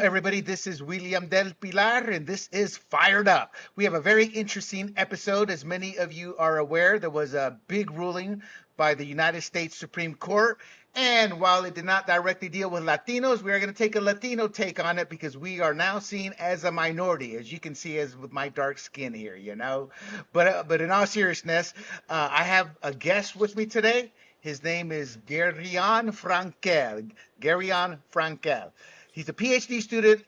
everybody. This is William del Pilar, and this is Fired Up. We have a very interesting episode. As many of you are aware, there was a big ruling by the United States Supreme Court. And while it did not directly deal with Latinos, we are going to take a Latino take on it because we are now seen as a minority, as you can see as with my dark skin here, you know. But in all seriousness, I have a guest with me today. His name is Garion Frankel. Garion Frankel. He's a PhD student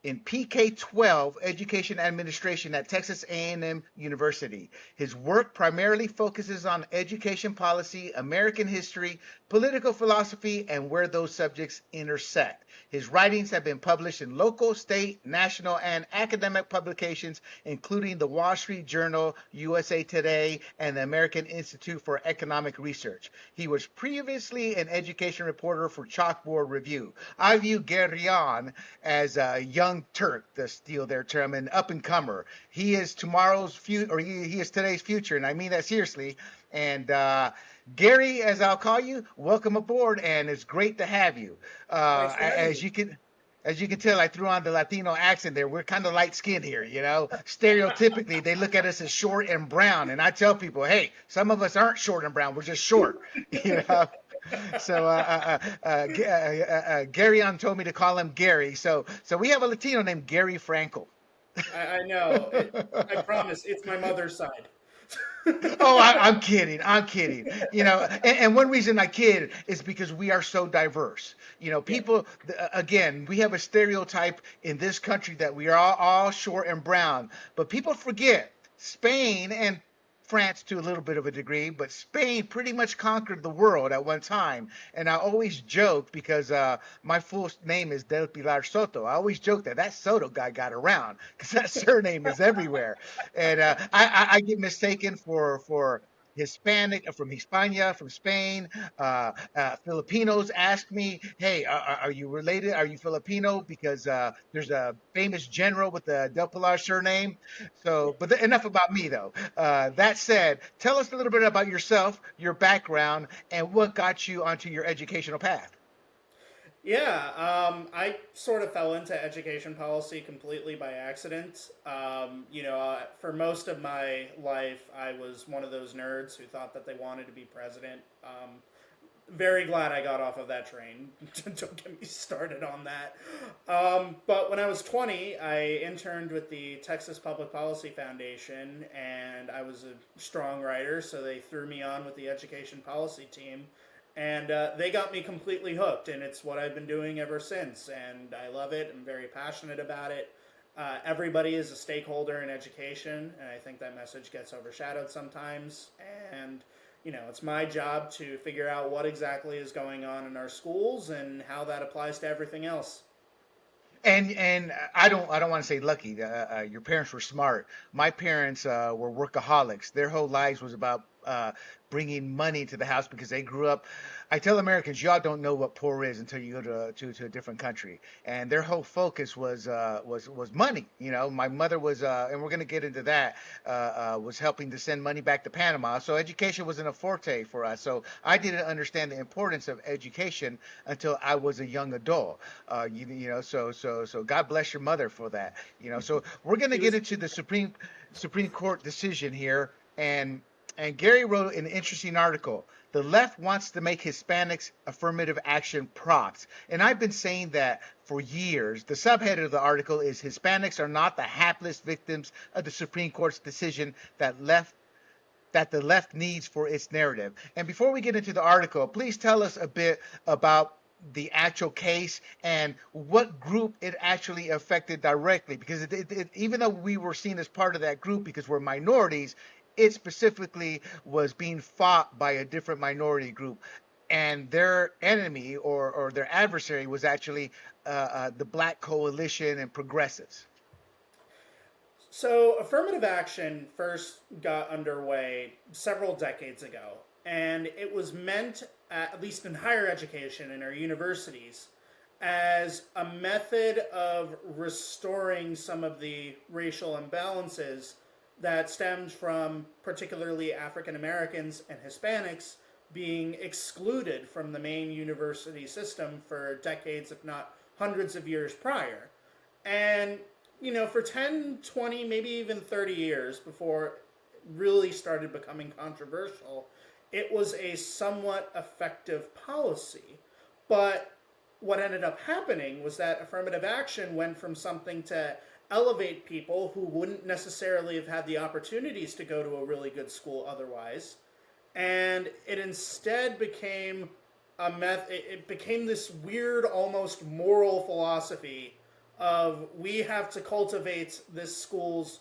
in PK-12 Education Administration at Texas A&M University. His work primarily focuses on education policy, American history, political philosophy, and where those subjects intersect. His writings have been published in local, state, national, and academic publications, including the Wall Street Journal, USA Today, and the American Institute for Economic Research. He was previously an education reporter for Chalkboard Review. I view Garion as a young Turk, to steal their term, an up-and-comer. He is tomorrow's future, or he is today's future, and I mean that seriously. And Gary, as I'll call you, welcome aboard, and it's great to have you. As you can tell, I threw on the Latino accent there. We're kind of light-skinned here, you know. Stereotypically, they look at us as short and brown, and I tell people, hey, some of us aren't short and brown. We're just short, you know. So Garion told me to call him Gary. So we have a Latino named Gary Frankel. I know. I promise. It's my mother's side. Oh, I'm kidding. I'm kidding. You know, and one reason I kid is because we are so diverse. You know, Yeah. people, again, we have a stereotype in this country that we are all short and brown. But people forget Spain and France to a little bit of a degree, but Spain pretty much conquered the world at one time. And I always joke because my full name is Del Pilar Soto. I always joke that Soto guy got around because that surname is everywhere. And I get mistaken for Hispanic from Hispania, from Spain. Filipinos ask me, hey, are you related? Are you Filipino? Because there's a famous general with the Del Pilar surname. So, but enough about me, though. That said, tell us a little bit about yourself, your background, and what got you onto your educational path. Yeah, I sort of fell into education policy completely by accident. For most of my life, I was one of those nerds who thought that they wanted to be president. Very glad I got off of that train. Don't get me started on that. But when I was 20, I interned with the Texas Public Policy Foundation, and I was a strong writer, so they threw me on with the education policy team. And they got me completely hooked, and it's what I've been doing ever since. And I love it. I'm very passionate about it. Everybody is a stakeholder in education, and I think that message gets overshadowed sometimes. And it's my job to figure out what exactly is going on in our schools and how that applies to everything else. And I don't want to say lucky. Your parents were smart. My parents were workaholics. Their whole lives was about bringing money to the house because they grew up. I tell Americans, y'all don't know what poor is until you go to a different country. And their whole focus was money. You know, my mother was, and we're going to get into that, was helping to send money back to Panama. So education wasn't a forte for us. So I didn't understand the importance of education until I was a young adult. So God bless your mother for that. You know, so we're going to She get was into the Supreme Court decision here, and Gary wrote an interesting article. The left wants to make Hispanics affirmative action props. And I've been saying that for years. The subhead of the article is Hispanics are not the hapless victims of the Supreme Court's decision that the left needs for its narrative. And before we get into the article, please tell us a bit about the actual case and what group it actually affected directly. Because even though we were seen as part of that group because we're minorities, it specifically was being fought by a different minority group. And their enemy or their adversary was actually the Black Coalition and progressives. So, affirmative action first got underway several decades ago, and it was meant, at least in higher education in our universities, as a method of restoring some of the racial imbalances that stemmed from particularly African Americans and Hispanics being excluded from the main university system for decades, if not hundreds of years prior. And, for 10, 20, maybe even 30 years before it really started becoming controversial, it was a somewhat effective policy. But what ended up happening was that affirmative action went from something to elevate people who wouldn't necessarily have had the opportunities to go to a really good school otherwise, and it instead became it became this weird, almost moral philosophy of we have to cultivate this school's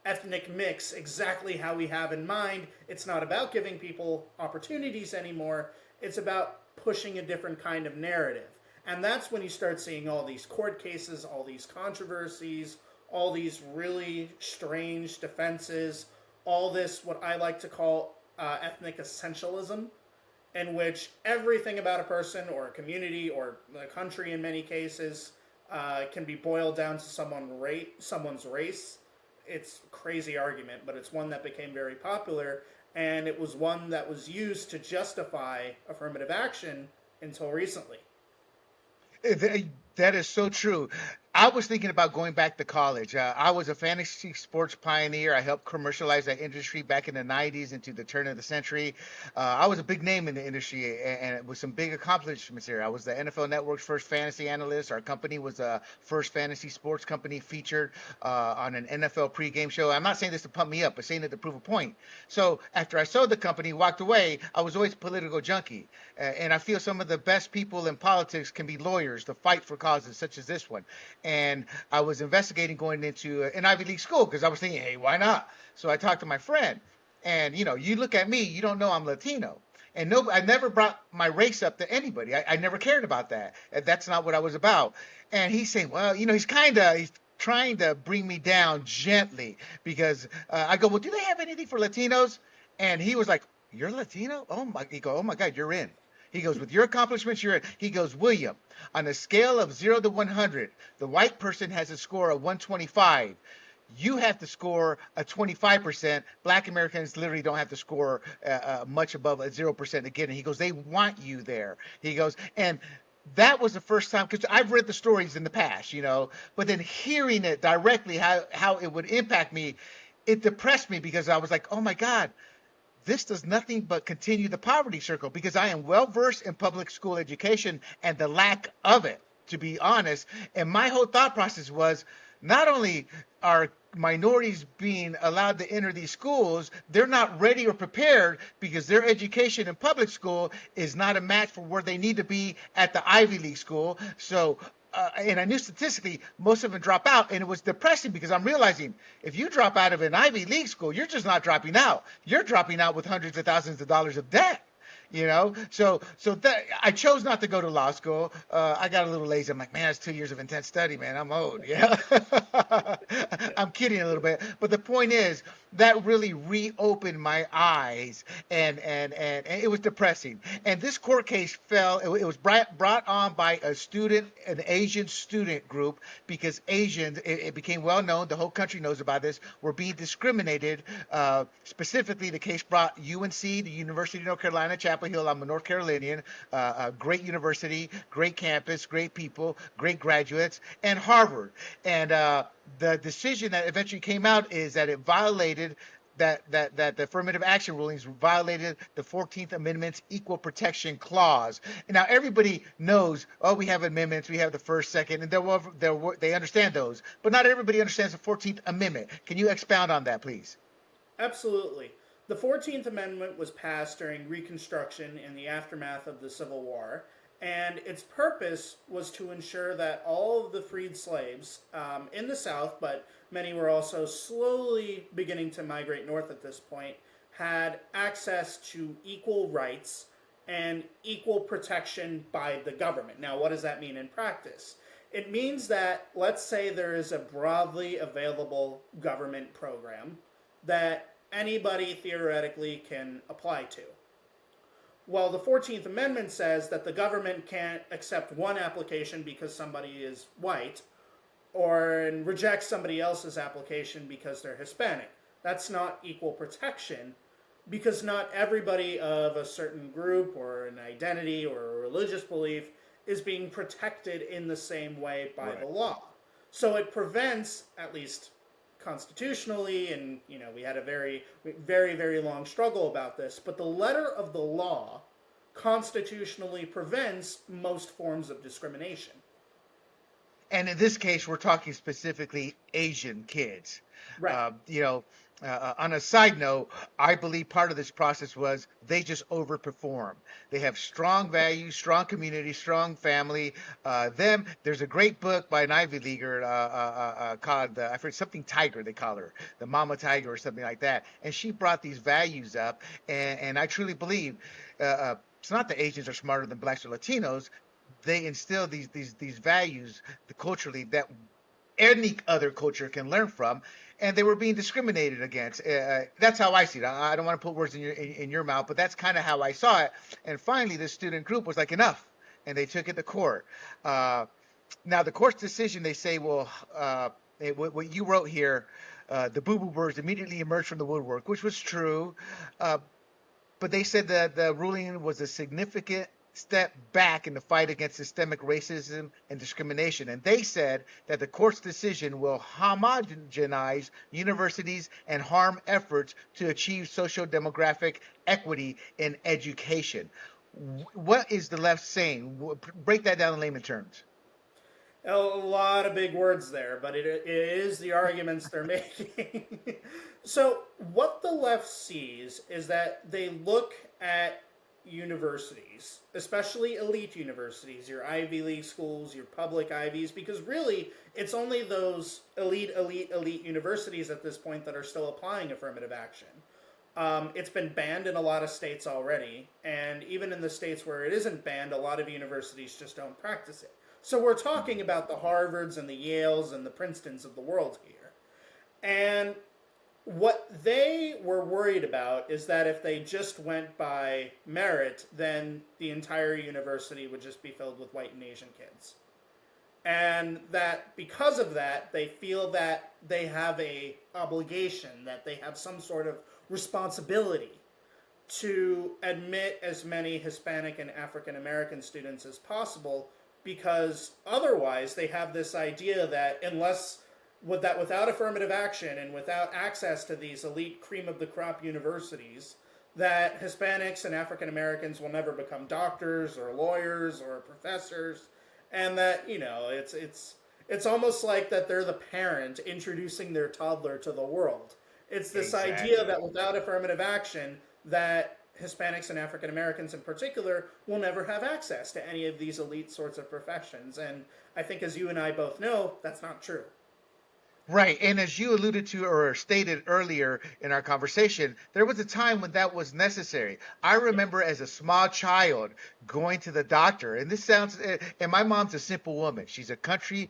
ethnic mix exactly how we have in mind. It's not about giving people opportunities anymore. It's about pushing a different kind of narrative. And that's when you start seeing all these court cases, all these controversies, all these really strange defenses, all this, what I like to call ethnic essentialism, in which everything about a person or a community or a country in many cases can be boiled down to someone's race. It's a crazy argument, but it's one that became very popular, and it was one that was used to justify affirmative action until recently. That is so true. I was thinking about going back to college. I was a fantasy sports pioneer. I helped commercialize that industry back in the 90s into the turn of the century. I was a big name in the industry and with some big accomplishments here. I was the NFL Network's first fantasy analyst. Our company was the first fantasy sports company featured on an NFL pregame show. I'm not saying this to pump me up, but saying it to prove a point. So after I sold the company, walked away, I was always a political junkie. And I feel some of the best people in politics can be lawyers to fight for causes such as this one. And I was investigating going into an Ivy League school because I was thinking, hey, why not? So I talked to my friend, and you look at me, you don't know I'm Latino. And no, I never brought my race up to anybody. I never cared about that. That's not what I was about. And he's saying, well, he's trying to bring me down gently because I go, well, do they have anything for Latinos? And he was like, you're Latino? Oh my God, you're in. He goes, with your accomplishments, you're in. He goes, William, on a scale of 0 to 100, the white person has a score of 125. You have to score a 25%. Black Americans literally don't have to score much above a 0% again. And he goes, they want you there. He goes, and that was the first time, because I've read the stories in the past, but then hearing it directly, how it would impact me, it depressed me because I was like, oh my God, this does nothing but continue the poverty circle because I am well versed in public school education and the lack of it, to be honest. And my whole thought process was not only are minorities being allowed to enter these schools, they're not ready or prepared because their education in public school is not a match for where they need to be at the Ivy League school. So and I knew statistically most of them drop out, and it was depressing because I'm realizing if you drop out of an Ivy League school, you're just not dropping out. You're dropping out with hundreds of thousands of dollars of debt. So that I chose not to go to law school. I got a little lazy. I'm like, man, it's 2 years of intense study, man. I'm old. Yeah. I'm kidding a little bit, but the point is that really reopened my eyes, and it was depressing. And this court case fell. It was brought on by an Asian student group, because Asians, it became well known. The whole country knows about this. Were being discriminated. Specifically, the case brought UNC, the University of North Carolina, Chapel Hill. I'm a North Carolinian. A great university, great campus, great people, great graduates, and Harvard. And the decision that eventually came out is that it violated that the affirmative action rulings violated the 14th Amendment's equal protection clause. And now everybody knows, we have amendments, we have the first, second, and they understand those. But not everybody understands the 14th Amendment. Can you expound on that, please? Absolutely. The 14th Amendment was passed during Reconstruction in the aftermath of the Civil War, and its purpose was to ensure that all of the freed slaves in the South, but many were also slowly beginning to migrate north at this point, had access to equal rights and equal protection by the government. Now, what does that mean in practice? It means that, let's say there is a broadly available government program that anybody theoretically can apply to. Well, the 14th Amendment says that the government can't accept one application because somebody is white, or reject somebody else's application because they're Hispanic. That's not equal protection, because not everybody of a certain group or an identity or a religious belief is being protected in the same way by Right. the law. So it prevents, at least constitutionally, and we had a very, very, very long struggle about this, but the letter of the law constitutionally prevents most forms of discrimination. And in this case, we're talking specifically Asian kids. Right. On a side note, I believe part of this process was they just overperform. They have strong values, strong community, strong family. There's a great book by an Ivy Leaguer called, I forget, something Tiger, they call her, the Mama Tiger or something like that. And she brought these values up. And I truly believe it's not that Asians are smarter than blacks or Latinos. They instill these values culturally that any other culture can learn from, and they were being discriminated against. That's how I see it. I don't want to put words in your mouth, but that's kind of how I saw it. And finally, this student group was like, enough, and they took it to court. Now, the court's decision, they say, well, what you wrote here, the boo-boo birds immediately emerged from the woodwork, which was true. But they said that the ruling was a significant step back in the fight against systemic racism and discrimination. And they said that the court's decision will homogenize universities and harm efforts to achieve socio-demographic equity in education. What is the left saying? Break that down in layman terms. A lot of big words there, but it is the arguments they're making. So what the left sees is that they look at universities, especially elite universities, your Ivy League schools, your public Ivies, because really it's only those elite universities at this point that are still applying affirmative action. It's been banned in a lot of states already, and even in the states where it isn't banned, a lot of universities just don't practice it. So we're talking about the Harvards and the Yales and the Princetons of the world here. And what they were worried about is that if they just went by merit, then the entire university would just be filled with white and Asian kids. And that because of that, they feel that they have a obligation, that they have some sort of responsibility to admit as many Hispanic and African American students as possible, because otherwise they have this idea that without affirmative action and without access to these elite cream of the crop universities, that Hispanics and African Americans will never become doctors or lawyers or professors, and that it's almost like that they're the parent introducing their toddler to the world. It's this idea that without affirmative action, that Hispanics and African Americans in particular will never have access to any of these elite sorts of professions. And I think, as you and I both know, that's not true. Right. And as you alluded to or stated earlier in our conversation, there was a time when that was necessary. I remember as a small child going to the doctor, and and my mom's a simple woman. She's a country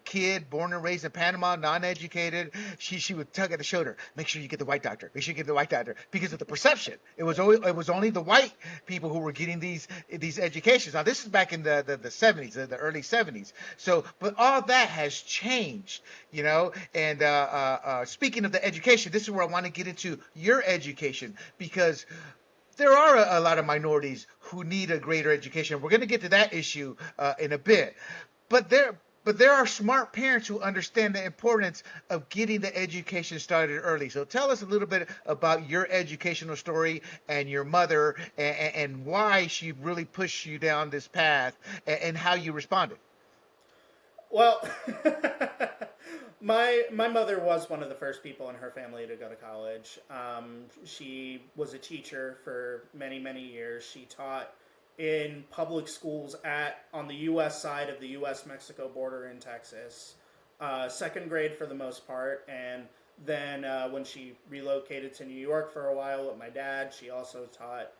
kid, born and raised in Panama, non-educated. She would tug at the shoulder, make sure you get the white doctor, make sure you get the white doctor, because of the perception. It was only the white people who were getting these educations. Now, this is back in the 70s, the early 70s. So, but all that has changed. And speaking of the education, this is where I want to get into your education, because there are a lot of minorities who need a greater education. We're going to get to that issue in a bit, but there are smart parents who understand the importance of getting the education started early. So tell us a little bit about your educational story and your mother, and why she really pushed you down this path, and how you responded. Well, my mother was one of the first people in her family to go to college. She was a teacher for many, many years. She taught in public schools on the U.S. side of the U.S.-Mexico border in Texas, second grade for the most part. And then when she relocated to New York for a while with my dad, she also taught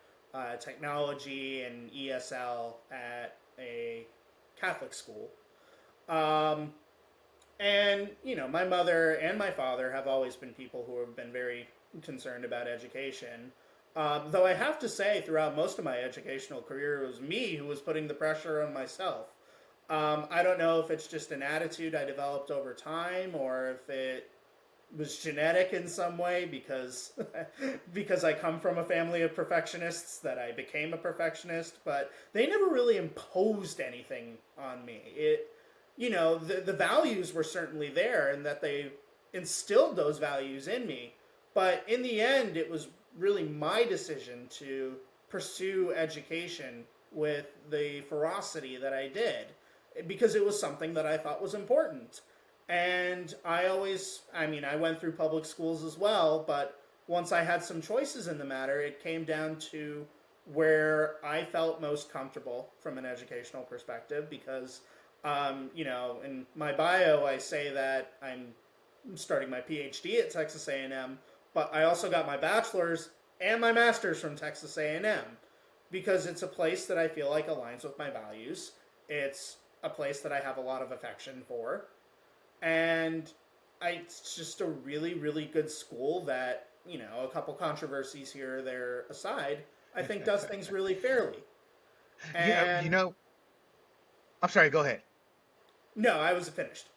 technology and ESL at a Catholic school. And, my mother and my father have always been people who have been very concerned about education. Though I have to say, throughout most of my educational career, it was me who was putting the pressure on myself. I don't know if it's just an attitude I developed over time, or if it was genetic in some way because because I come from a family of perfectionists that I became a perfectionist, but they never really imposed anything on me. The values were certainly there and that they instilled those values in me, but in the end it was really my decision to pursue education with the ferocity that I did because it was something that I thought was important. And I went through public schools as well, but once I had some choices in the matter, it came down to where I felt most comfortable from an educational perspective because, in my bio, I say that I'm starting my PhD at Texas A&M, but I also got my bachelor's and my master's from Texas A&M because it's a place that I feel like aligns with my values. It's a place that I have a lot of affection for, and it's just a really, really good school that, a couple controversies here or there aside, I think does things really fairly. Yeah, And I'm sorry, go ahead. no, I was finished.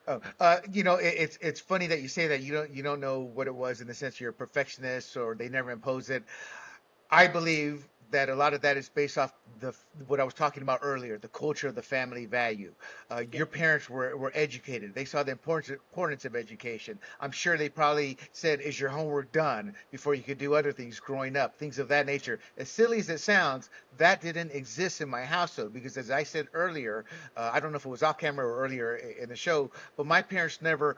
Oh, it's funny that you say that you don't know what it was in the sense you're a perfectionist or they never impose it. I believe that a lot of that is based off what I was talking about earlier, the culture of the family value. Yeah. Your parents were educated. They saw the importance of education. I'm sure they probably said, "Is your homework done?" before you could do other things growing up, things of that nature. As silly as it sounds, that didn't exist in my household because, as I said earlier, I don't know if it was off camera or earlier in the show, but my parents never.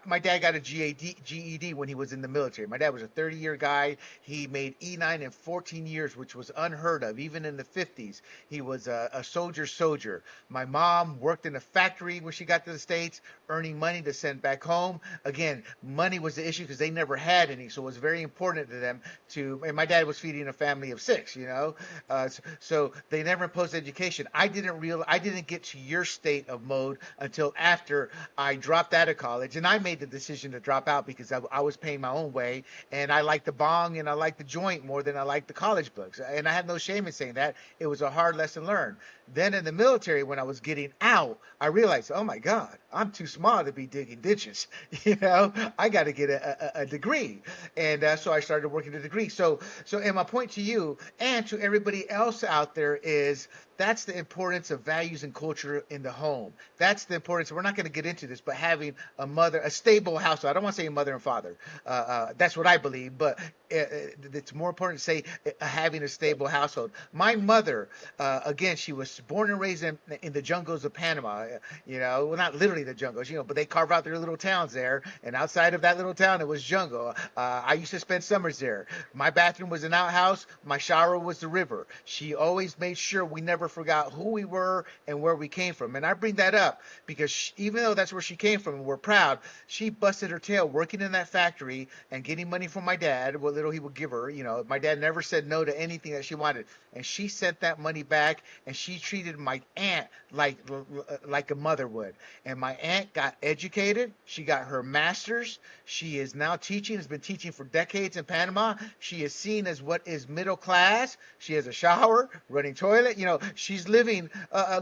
My dad got a GED when he was in the military. My dad was a 30-year guy. He made E9 in 14 years, which was unheard of, even in the 50s. He was a soldier. My mom worked in a factory when she got to the States, earning money to send back home. Again, money was the issue because they never had any, so it was very important to them to. And my dad was feeding a family of six, so they never imposed education. I didn't get to your state of mode until after I dropped out of college, and I made the decision to drop out because I was paying my own way, and I like the bong and I like the joint more than I like the college books. And I have no shame in saying that. It was a hard lesson learned. Then in the military, when I was getting out, I realized, oh my God, I'm too small to be digging ditches. I got to get a degree, and so I started working a degree. And my point to you and to everybody else out there is that's the importance of values and culture in the home. That's the importance. We're not going to get into this, but having a stable household. I don't want to say a mother and father. That's what I believe, but it's more important to say having a stable household. My mother, again, she was born and raised in the jungles of Panama. Well, not literally the jungles, but they carve out their little towns there, and outside of that little town, it was jungle. I used to spend summers there. My bathroom was an outhouse. My shower was the river. She always made sure we never forgot who we were and where we came from. And I bring that up because even though that's where she came from and we're proud, she busted her tail working in that factory and getting money from my dad, what little he would give her. My dad never said no to anything that she wanted. And she sent that money back, and she treated my aunt like a mother would. And my aunt got educated. She got her master's. She is now teaching, has been teaching for decades in Panama. She is seen as what is middle class. She has a shower, running toilet. She's living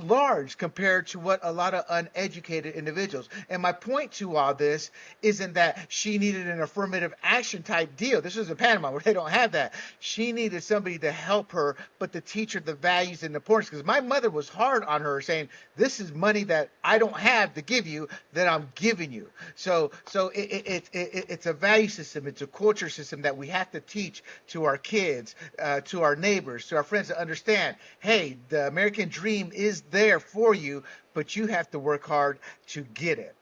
large compared to what a lot of uneducated individuals. And my point to all this isn't that she needed an affirmative action type deal. This is in Panama where they don't have that. She needed somebody to help her, but to teach her the values and the importance. Because my mother was hard on her, saying, "This is money that I don't have to give you, that I'm giving you." It's a value system. It's a culture system that we have to teach to our kids, to our neighbors, to our friends to understand. Hey, the American dream is there for you, but you have to work hard to get it.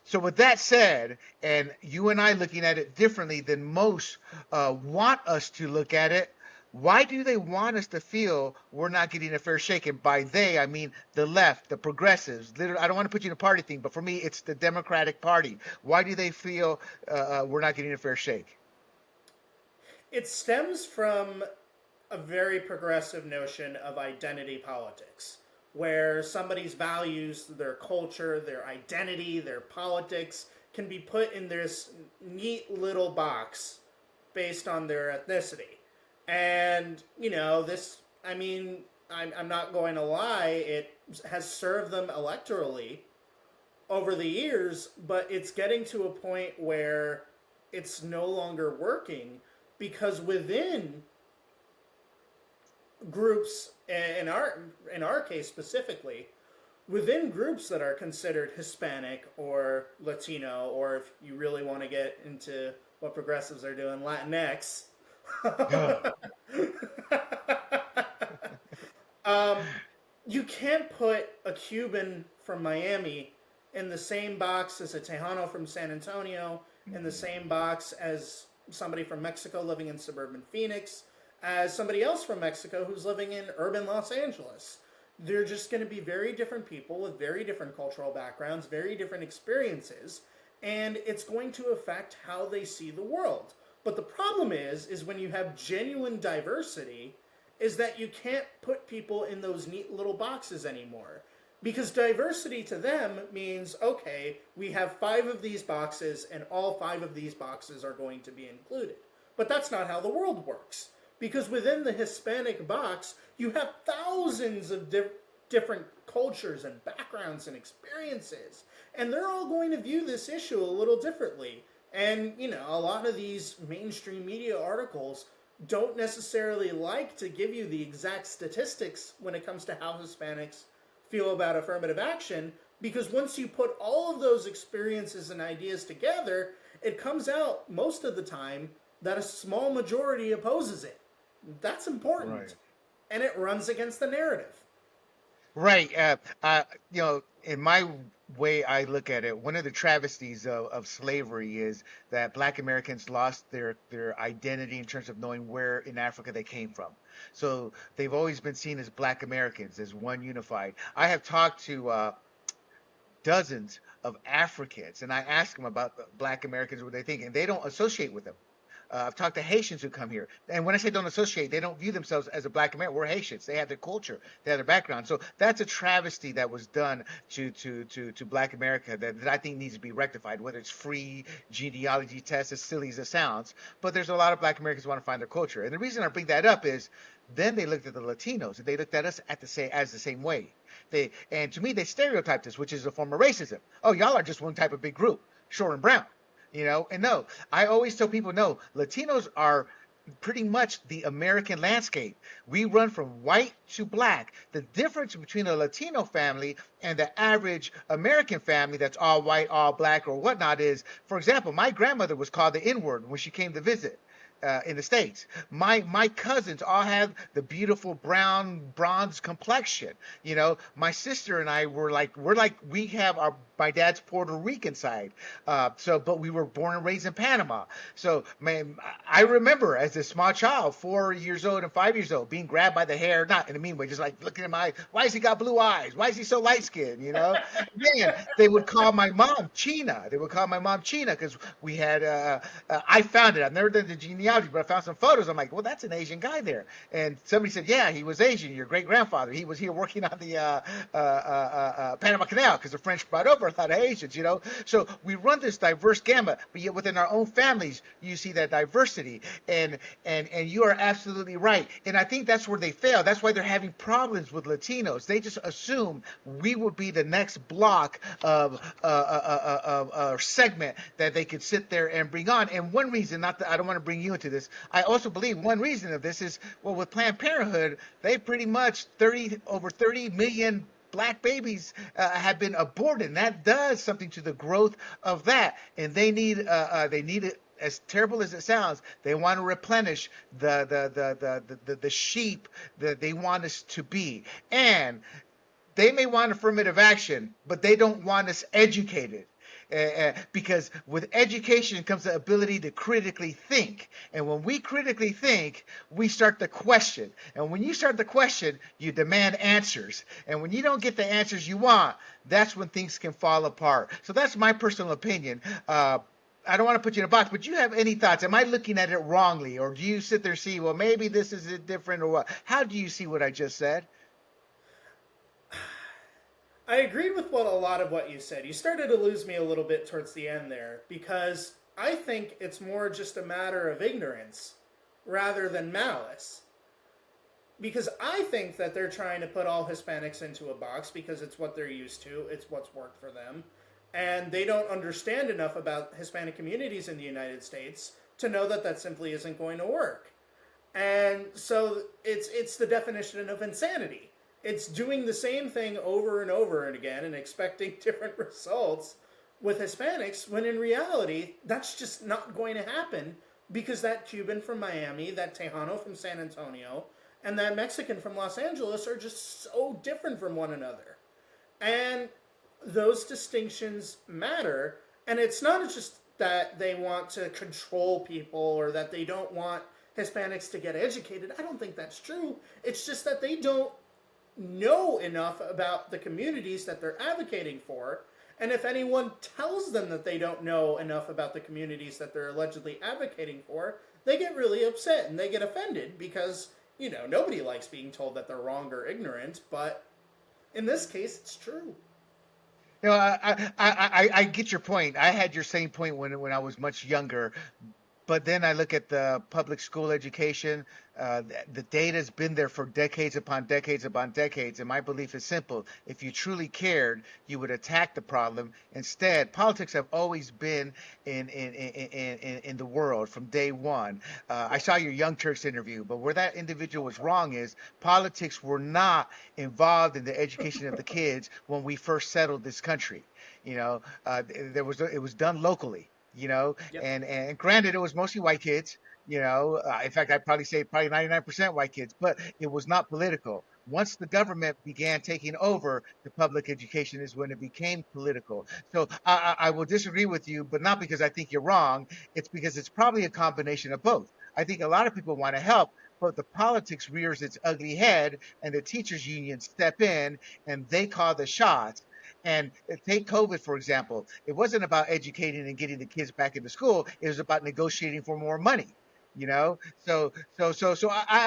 So with that said, and you and I looking at it differently than most want us to look at it, why do they want us to feel we're not getting a fair shake? And by they, I mean the left, the progressives. Literally, I don't want to put you in a party thing, but for me, it's the Democratic Party. Why do they feel we're not getting a fair shake? It stems from a very progressive notion of identity politics, where somebody's values, their culture, their identity, their politics can be put in this neat little box based on their ethnicity. And, I'm not going to lie, it has served them electorally, over the years, but it's getting to a point where it's no longer working because within groups, in our case specifically, within groups that are considered Hispanic or Latino, or if you really want to get into what progressives are doing, Latinx, um, you can't put a Cuban from Miami in the same box as a Tejano from San Antonio, in the same box as somebody from Mexico living in suburban Phoenix, as somebody else from Mexico who's living in urban Los Angeles. They're just going to be very different people with very different cultural backgrounds, very different experiences, and it's going to affect how they see the world. But the problem is when you have genuine diversity, is that you can't put people in those neat little boxes anymore. Because diversity to them means, okay, we have 5 of these boxes and all 5 of these boxes are going to be included. But that's not how the world works. Because within the Hispanic box, you have thousands of different cultures and backgrounds and experiences. And they're all going to view this issue a little differently. And, a lot of these mainstream media articles don't necessarily like to give you the exact statistics when it comes to how Hispanics feel about affirmative action, because once you put all of those experiences and ideas together, it comes out most of the time that a small majority opposes it. That's important. Right. And it runs against the narrative. Right. In my way I look at it, one of the travesties of slavery is that Black Americans lost their identity in terms of knowing where in Africa they came from. So they've always been seen as Black Americans, as one unified. I have talked to dozens of Africans, and I ask them about the Black Americans, what they think, and they don't associate with them. I've talked to Haitians who come here, and when I say don't associate, they don't view themselves as a Black American. We're Haitians. They have their culture, they have their background. So that's a travesty that was done to Black America that I think needs to be rectified. Whether it's free genealogy tests, as silly as it sounds, but there's a lot of Black Americans who want to find their culture, and the reason I bring that up is then they looked at the Latinos and they looked at us as the same way. And to me they stereotyped us, which is a form of racism. Oh, y'all are just one type of big group, short and brown. And no, I always tell people, no, Latinos are pretty much the American landscape. We run from white to black. The difference between a Latino family and the average American family that's all white, all black, or whatnot is, for example, my grandmother was called the N-word when she came to visit. In the States, my cousins all have the beautiful brown bronze complexion. My sister and I we have my dad's Puerto Rican side. But we were born and raised in Panama. So, man, I remember as a small child, 4 years old and 5 years old, being grabbed by the hair, not in a mean way, just like looking at my eyes. Why has he got blue eyes? Why is he so light skinned? Then they would call my mom China. They would call my mom China because we had. I found it. I've never done the genealogy, but I found some photos. I'm like, well, that's an Asian guy there. And somebody said, yeah, he was Asian. Your great grandfather. He was here working on the Panama Canal because the French brought over a lot of Asians. So we run this diverse gamut, but yet within our own families, you see that diversity. And you are absolutely right. And I think that's where they fail. That's why they're having problems with Latinos. They just assume we would be the next block of a segment that they could sit there and bring on. And one reason, not that I don't want to bring you into this, I also believe one reason of this is, well, with Planned Parenthood, they pretty much over 30 million Black babies have been aborted. And that does something to the growth of that. And they need it. As terrible as it sounds, they want to replenish the sheep that they want us to be. And they may want affirmative action, but they don't want us educated. Because with education comes the ability to critically think. And when we critically think, we start to question. And when you start to question, you demand answers. And when you don't get the answers you want, that's when things can fall apart. So that's my personal opinion. I don't want to put you in a box, but do you have any thoughts? Am I looking at it wrongly? Or do you sit there and see, well, maybe this is different or what? How do you see what I just said? I agreed with a lot of what you said. You started to lose me a little bit towards the end there because I think it's more just a matter of ignorance rather than malice. Because I think that they're trying to put all Hispanics into a box because it's what they're used to, it's what's worked for them. And they don't understand enough about Hispanic communities in the United States to know that that simply isn't going to work. And so it's the definition of insanity. It's doing the same thing over and over and again and expecting different results with Hispanics when in reality that's just not going to happen, because that Cuban from Miami, that Tejano from San Antonio, and that Mexican from Los Angeles are just so different from one another. And those distinctions matter. And it's not just that they want to control people or that they don't want Hispanics to get educated. I don't think that's true. It's just that they don't know enough about the communities that they're advocating for. And if anyone tells them that they don't know enough about the communities that they're allegedly advocating for, they get really upset and they get offended because, nobody likes being told that they're wrong or ignorant, but in this case, it's true. I get your point. I had your same point when I was much younger. But then I look at the public school education. The data's been there for decades upon decades upon decades. And my belief is simple. If you truly cared, you would attack the problem. Instead, politics have always been in the world from day one. I saw your Young Turks interview, but where that individual was wrong is politics were not involved in the education of the kids when we first settled this country. It was done locally. Yep. And granted, it was mostly white kids. In fact, I'd probably say probably 99% white kids, but it was not political. Once the government began taking over the public education is when it became political. So I will disagree with you, but not because I think you're wrong. It's because it's probably a combination of both. I think a lot of people want to help, but the politics rears its ugly head and the teachers unions step in and they call the shots. And take COVID, for example. It wasn't about educating and getting the kids back into school. It was about negotiating for more money. I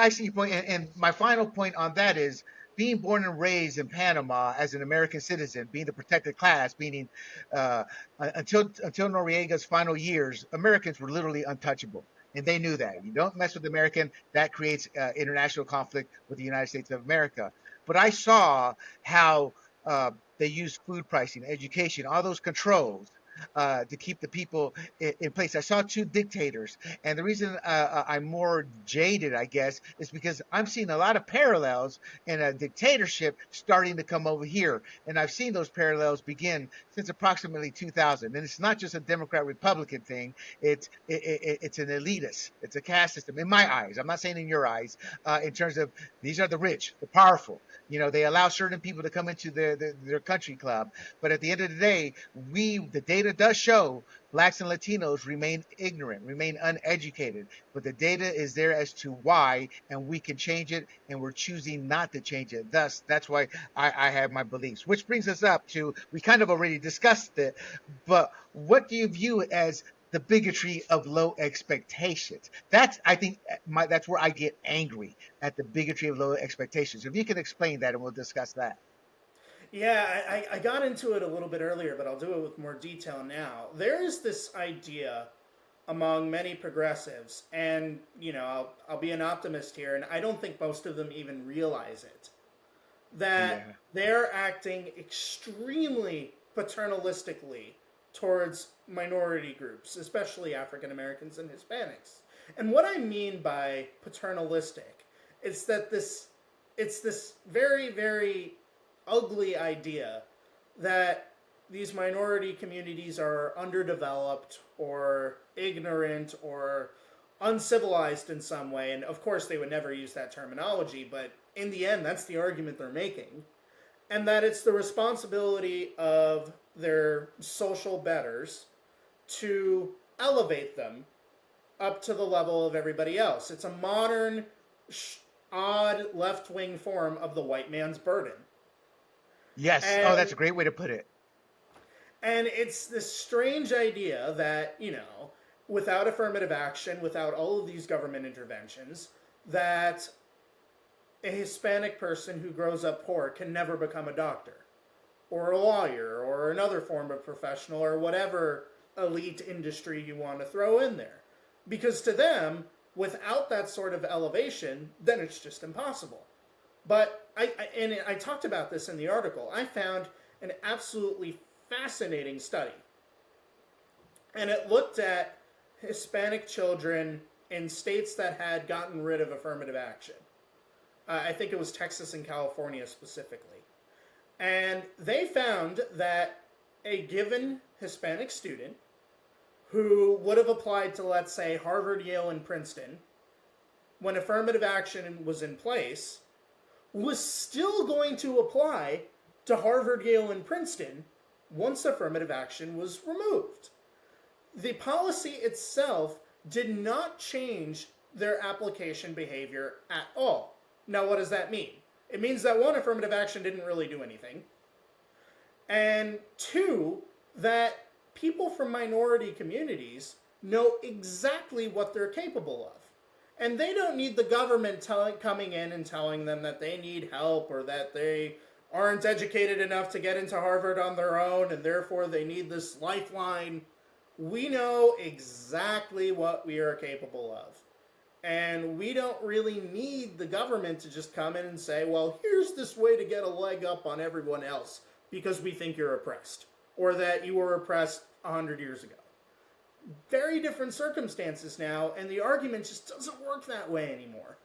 see your point. And my final point on that is being born and raised in Panama as an American citizen, being the protected class, meaning until Noriega's final years, Americans were literally untouchable. And they knew that. You don't mess with the American, that creates international conflict with the United States of America. But I saw how they use food pricing, education, all those controls to keep the people in place. I saw two dictators, and the reason I'm more jaded, I guess, is because I'm seeing a lot of parallels in a dictatorship starting to come over here, and I've seen those parallels begin since approximately 2000. And it's not just a Democrat-Republican thing; it's an elitist, it's a caste system. In my eyes, I'm not saying in your eyes. In terms of these are the rich, the powerful. They allow certain people to come into their country club, but at the end of the day, the data does show blacks and Latinos remain ignorant, remain uneducated, but the data is there as to why, and we can change it, and we're choosing not to change it. Thus, that's why I have my beliefs. Which brings us up to, we kind of already discussed it, but what do you view as the bigotry of low expectations? I think that's where I get angry at the bigotry of low expectations. If you can explain that, and we'll discuss that. Yeah, I got into it a little bit earlier, but I'll do it with more detail now. There is this idea among many progressives, and I'll be an optimist here, and I don't think most of them even realize it, that Yeah. they're acting extremely paternalistically towards minority groups, especially African Americans and Hispanics. And what I mean by paternalistic is that it's this very, very ugly idea that these minority communities are underdeveloped or ignorant or uncivilized in some way. And of course, they would never use that terminology, but in the end, that's the argument they're making. And that it's the responsibility of their social betters to elevate them up to the level of everybody else. It's a modern, odd left wing form of the white man's burden. Yes. Oh, that's And a great way to put it. it's this strange idea that, without affirmative action, without all of these government interventions, that a Hispanic person who grows up poor can never become a doctor or a lawyer or another form of professional or whatever elite industry you want to throw in there. Because to them, without that sort of elevation, then it's just impossible. But I talked about this in the article. I found an absolutely fascinating study. And it looked at Hispanic children in states that had gotten rid of affirmative action. I think it was Texas and California specifically. And they found that a given Hispanic student who would have applied to, let's say, Harvard, Yale, and Princeton, when affirmative action was in place, was still going to apply to Harvard, Yale, and Princeton once affirmative action was removed. The policy itself did not change their application behavior at all. Now, what does that mean? It means that one, affirmative action didn't really do anything. And two, that people from minority communities know exactly what they're capable of. And they don't need the government coming in and telling them that they need help or that they aren't educated enough to get into Harvard on their own and therefore they need this lifeline. We know exactly what we are capable of. And we don't really need the government to just come in and say, well, here's this way to get a leg up on everyone else because we think you're oppressed or that you were oppressed 100 years ago. Very different circumstances now, and the argument just doesn't work that way anymore.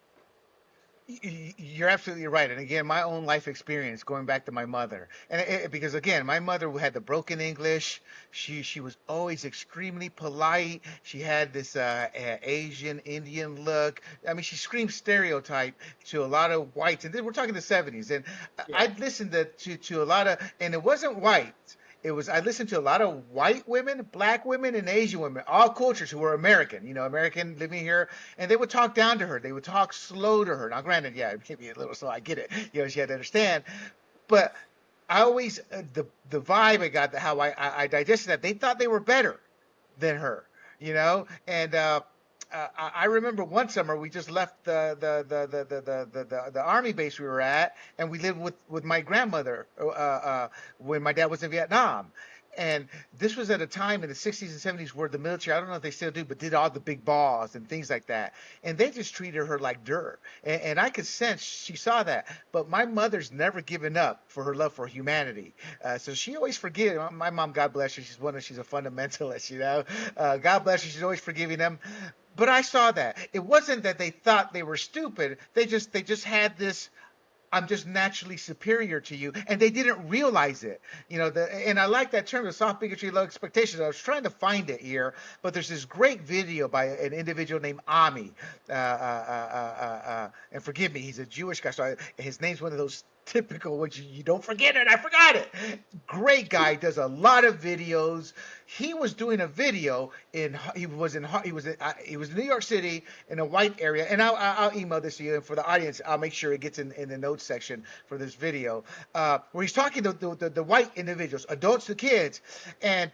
You're absolutely right. And again, my own life experience going back to my mother. And because again, my mother had the broken English. She was always extremely polite. She had this Asian Indian look. I mean, she screamed stereotype to a lot of whites. And then we're talking the 70s. And Yeah. I'd listened to a lot of, and it wasn't white. I listened to a lot of white women, black women, and Asian women, all cultures who were American, American living here, and they would talk down to her. They would talk slow to her. Now, granted, yeah, it may be a little slow. I get it. She had to understand. But I always, the vibe I got, how I digested that, they thought they were better than her, and I remember one summer we just left the army base we were at, and we lived with my grandmother when my dad was in Vietnam. And this was at a time in the 60s and 70s where the military, I don't know if they still do, but did all the big balls and things like that. And they just treated her like dirt. And I could sense she saw that. But my mother's never given up for her love for humanity. So she always forgives. My mom, God bless her, she's a fundamentalist, God bless her, she's always forgiving them. But I saw that. It wasn't that they thought they were stupid. They just had this, I'm just naturally superior to you, and they didn't realize it. And I like that term, the soft bigotry, low expectations. I was trying to find it here, but there's this great video by an individual named Ami, and forgive me, he's a Jewish guy, so his name's one of those typical, which you don't forget it, I forgot it. Great guy, does a lot of videos. He was doing a video he was in New York City in a white area, and I'll email this to you, and for the audience, I'll make sure it gets in the notes section for this video, where he's talking to the white individuals, adults to kids, and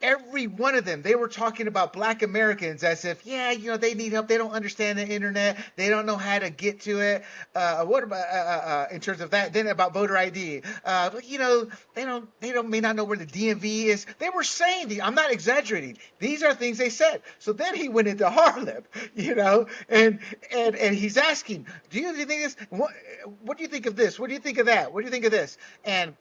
every one of them, they were talking about black Americans as if, they need help. They don't understand the internet. They don't know how to get to it. What about in terms of that? Then about voter ID. They may not know where the DMV is. They were saying I'm not exaggerating. These are things they said. So then he went into Harlem, and he's asking, do you think this? What do you think of this? What do you think of that? What do you think of this? And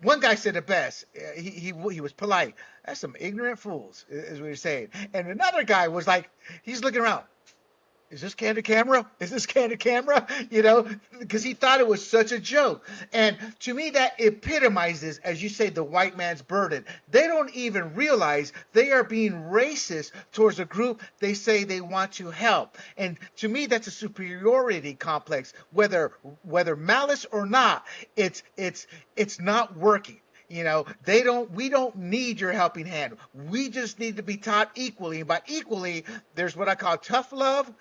one guy said it best. He was polite. That's some ignorant fools, is what he's saying. And another guy was like, he's looking around. Is this candid camera? Is this candid camera? Because he thought it was such a joke. And to me, that epitomizes, as you say, the white man's burden. They don't even realize they are being racist towards a group they say they want to help. And to me, that's a superiority complex. Whether malice or not, it's not working. We don't need your helping hand. We just need to be taught equally. And by equally, there's what I call tough love,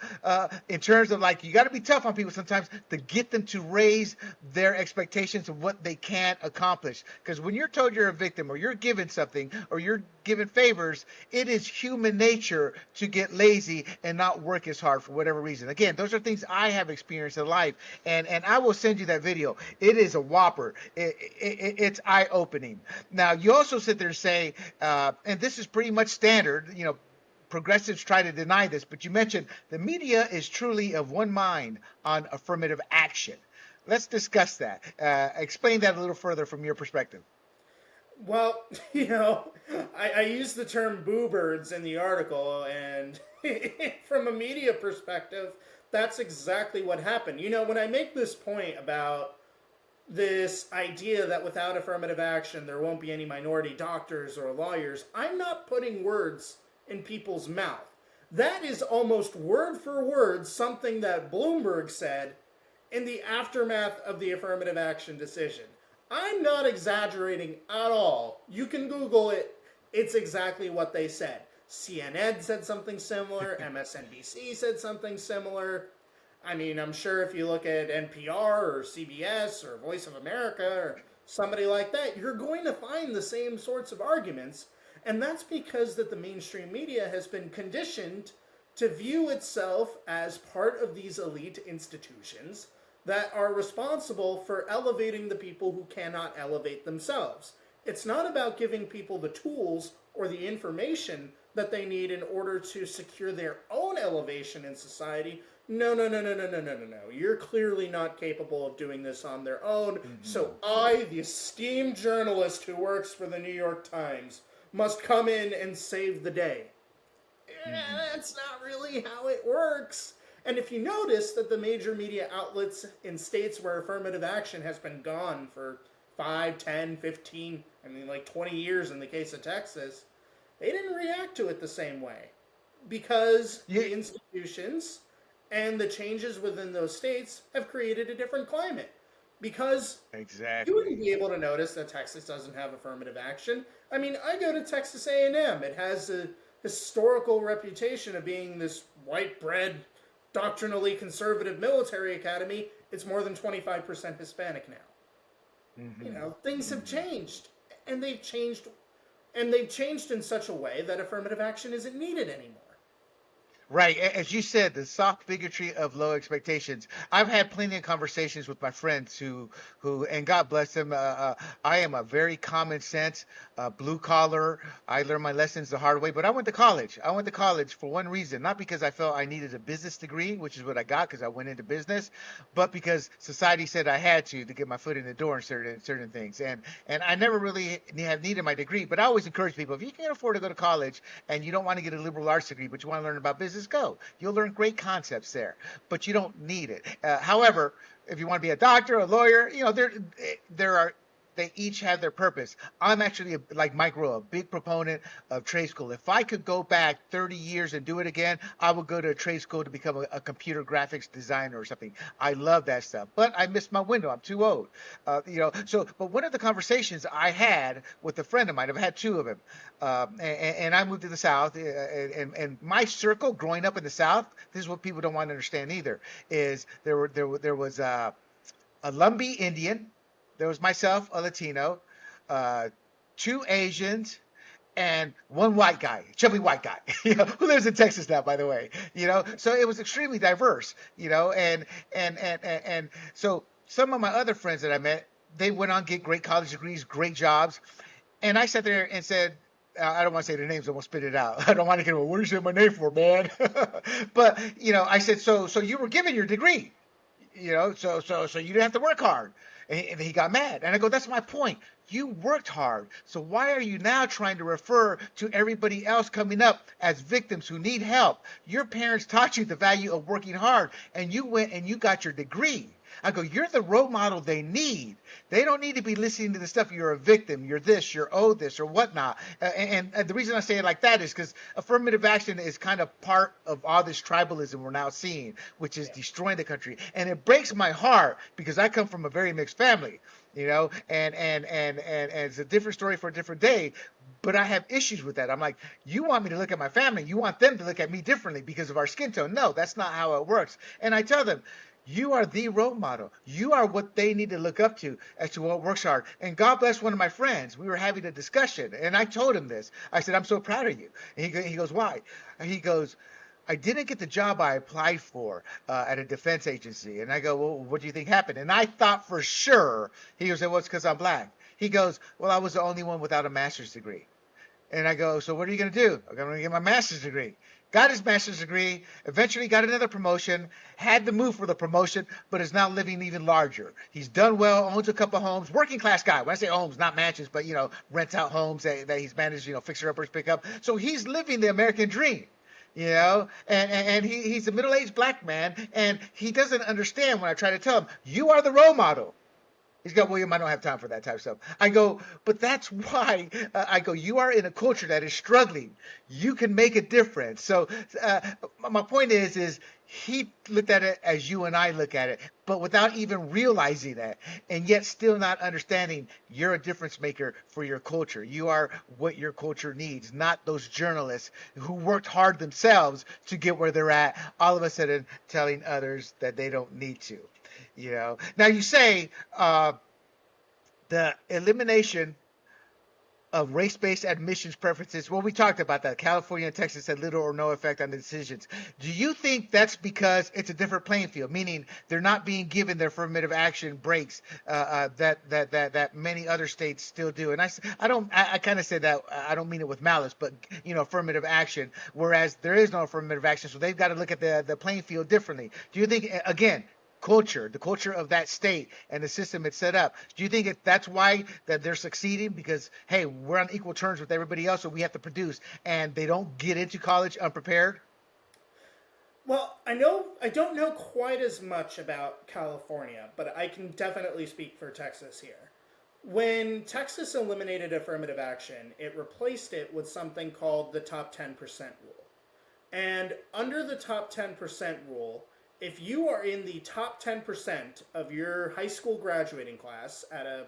in terms of you got to be tough on people sometimes to get them to raise their expectations of what they can accomplish. Because when you're told you're a victim or you're given something or you're given favors, it is human nature to get lazy and not work as hard for whatever reason. Again, those are things I have experienced in life, and I will send you that video. It is a whopper. It's eye-opening. Now, you also sit there and say, and this is pretty much standard, progressives try to deny this, but you mentioned the media is truly of one mind on affirmative action. Let's discuss that. Explain that a little further from your perspective. Well, I use the term boo birds in the article, and from a media perspective, that's exactly what happened. When I make this point about this idea that without affirmative action, there won't be any minority doctors or lawyers, I'm not putting words in people's mouth. That is almost word for word something that Bloomberg said in the aftermath of the affirmative action decision. I'm not exaggerating at all. You can Google it. It's exactly what they said. CNN said something similar. MSNBC said something similar. I mean, I'm sure if you look at NPR or CBS or Voice of America or somebody like that, you're going to find the same sorts of arguments. And that's because that the mainstream media has been conditioned to view itself as part of these elite institutions that are responsible for elevating the people who cannot elevate themselves. It's not about giving people the tools or the information that they need in order to secure their own elevation in society. No, no, no, no, no, no, no, no, no. You're clearly not capable of doing this on their own. So I, the esteemed journalist who works for the New York Times, must come in and save the day. That's not really how it works. And if you notice that the major media outlets in states where affirmative action has been gone for 5, 10, 15, like 20 years in the case of Texas, they didn't react to it the same way. Because the institutions and the changes within those states have created a different climate. Because you wouldn't be able to notice that Texas doesn't have affirmative action. I mean, I go to Texas A&M. It has a historical reputation of being this white bread, doctrinally conservative military academy. It's more than 25% Hispanic now. Things have changed, and they've changed in such a way that affirmative action isn't needed anymore. Right. As you said, the soft bigotry of low expectations. I've had plenty of conversations with my friends who, and God bless them. I am a very common sense, blue collar. I learned my lessons the hard way, but I went to college. I went to college for one reason, not because I felt I needed a business degree, which is what I got because I went into business, but because society said I had to get my foot in the door in certain things. And I never really have needed my degree, but I always encourage people, if you can't afford to go to college and you don't want to get a liberal arts degree, but you want to learn about business, go. You'll learn great concepts there, but you don't need it. However, if you want to be a doctor, a lawyer, they each have their purpose. I'm actually, like Mike Rowe, a big proponent of trade school. If I could go back 30 years and do it again, I would go to a trade school to become a computer graphics designer or something. I love that stuff, but I missed my window. I'm too old. But one of the conversations I had with a friend of mine, I've had two of them, and I moved to the South, and my circle growing up in the South, this is what people don't want to understand either, is there was a Lumbee Indian. There was myself, a Latino, two Asians, and one white guy, chubby white guy, who lives in Texas now, by the way. So it was extremely diverse, and so some of my other friends that I met, they went on to get great college degrees, great jobs, and I sat there and said, I don't want to say their names, I won't spit it out. I don't want to get, well, what did you say my name for, man? But I said, so you were given your degree, so you didn't have to work hard. And he got mad. And I go, that's my point. You worked hard. So why are you now trying to refer to everybody else coming up as victims who need help? Your parents taught you the value of working hard, and you went and you got your degree. I go, you're the role model they need. They don't need to be listening to the stuff, you're a victim, you're this, you're owed this, or whatnot. And the reason I say it like that is because affirmative action is kind of part of all this tribalism we're now seeing, which is destroying the country. And it breaks my heart because I come from a very mixed family, and it's a different story for a different day. But I have issues with that. I'm like, you want me to look at my family, you want them to look at me differently because of our skin tone. No, that's not how it works. And I tell them, you are the role model. You are what they need to look up to as to what works hard. And God bless one of my friends. We were having a discussion, and I told him this. I said, I'm so proud of you. And he goes, why? He goes, I didn't get the job I applied for at a defense agency. And I go, well, what do you think happened? And I thought for sure he goes, well, it's because I'm black. He goes, well, I was the only one without a master's degree. And I go, so what are you going to do? I'm going to get my master's degree. got his master's degree, eventually got another promotion, had to move for the promotion, but is now living even larger. He's done well, owns a couple homes, working class guy. When I say homes, not mansions, but rents out homes that he's managed, fixer uppers pick up. So he's living the American dream. And he's a middle-aged black man, and he doesn't understand when I try to tell him, you are the role model. He's got, William, I don't have time for that type of stuff. I go, but that's why, I go, you are in a culture that is struggling. You can make a difference. So uh, my point is he looked at it as you and I look at it, but without even realizing that, and yet still not understanding you're a difference maker for your culture. You are what your culture needs, not those journalists who worked hard themselves to get where they're at, all of a sudden telling others that they don't need to. Now you say the elimination of race-based admissions preferences. Well, we talked about that. California and Texas had little or no effect on the decisions. Do you think that's because it's a different playing field, meaning they're not being given their affirmative action breaks that many other states still do? And I kind of said that I don't mean it with malice, but affirmative action. Whereas there is no affirmative action, so they've got to look at the playing field differently. Do you think again? The culture of that state and the system it's set up. Do you think that's why that they're succeeding? Because, hey, we're on equal terms with everybody else, so we have to produce, and they don't get into college unprepared? Well, I don't know quite as much about California, but I can definitely speak for Texas here. When Texas eliminated affirmative action, it replaced it with something called the top 10% rule. And under the top 10% rule, if you are in the top 10% of your high school graduating class at a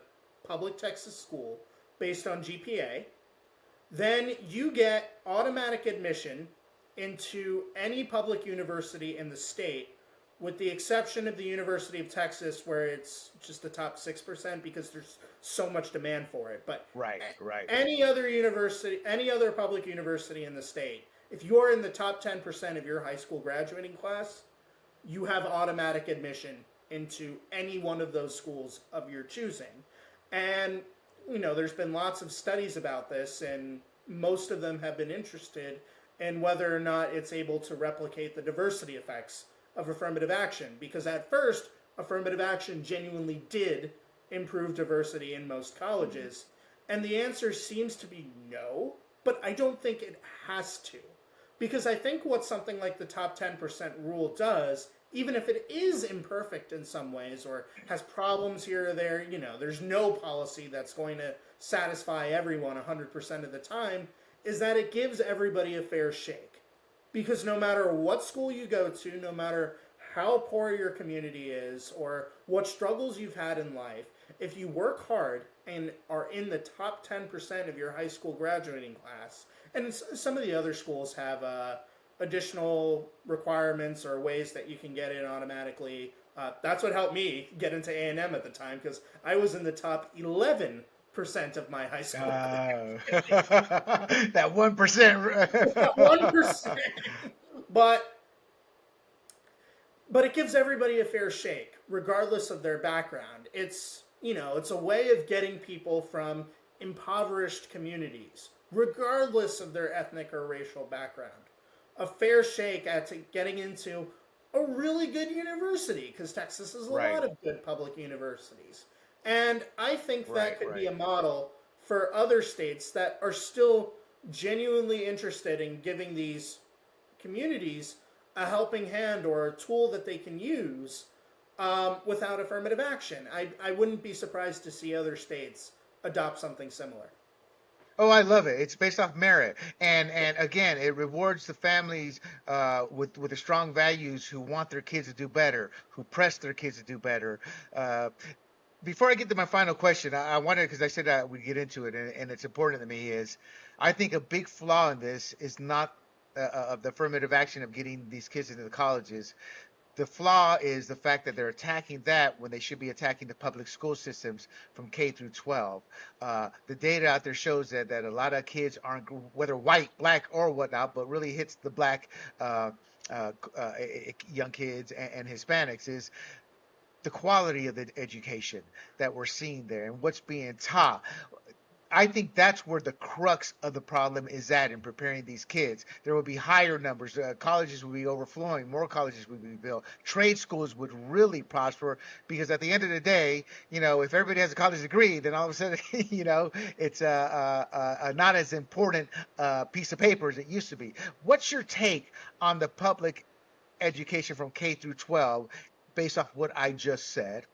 public Texas school based on GPA, then you get automatic admission into any public university in the state, with the exception of the University of Texas, where it's just the top 6% because there's so much demand for it. But Right, right. any other university, any other public university in the state, if you're in the top 10% of your high school graduating class, you have automatic admission into any one of those schools of your choosing. And, there's been lots of studies about this, and most of them have been interested in whether or not it's able to replicate the diversity effects of affirmative action. Because at first, affirmative action genuinely did improve diversity in most colleges. And the answer seems to be no, but I don't think it has to. Because I think what something like the top 10% rule does, even if it is imperfect in some ways or has problems here or there, there's no policy that's going to satisfy everyone 100% of the time, is that it gives everybody a fair shake. Because no matter what school you go to, no matter how poor your community is or what struggles you've had in life, if you work hard and are in the top 10% of your high school graduating class, and some of the other schools have additional requirements or ways that you can get in automatically. That's what helped me get into A&M at the time, because I was in the top 11% of my high school. That 1%. That 1%. But it gives everybody a fair shake, regardless of their background. It's a way of getting people from impoverished communities, regardless of their ethnic or racial background, a fair shake at getting into a really good university, because Texas has a lot of good public universities. And I think that could be a model for other states that are still genuinely interested in giving these communities a helping hand or a tool that they can use without affirmative action. I wouldn't be surprised to see other states adopt something similar. Oh, I love it. It's based off merit, and again, it rewards the families with the strong values who want their kids to do better, who press their kids to do better. Before I get to my final question, I wanted, because I said we get into it, and it's important to me, is I think a big flaw in this is not of the affirmative action of getting these kids into the colleges. The flaw is the fact that they're attacking that when they should be attacking the public school systems from K through 12. The data out there shows that a lot of kids aren't, whether white, black, or whatnot, but really hits the black young kids and Hispanics, is the quality of the education that we're seeing there and what's being taught. I think that's where the crux of the problem is at in preparing these kids. There will be higher numbers. Colleges will be overflowing. More colleges will be built. Trade schools would really prosper because at the end of the day, if everybody has a college degree, then all of a sudden, it's not as important piece of paper as it used to be. What's your take on the public education from K through 12 based off what I just said?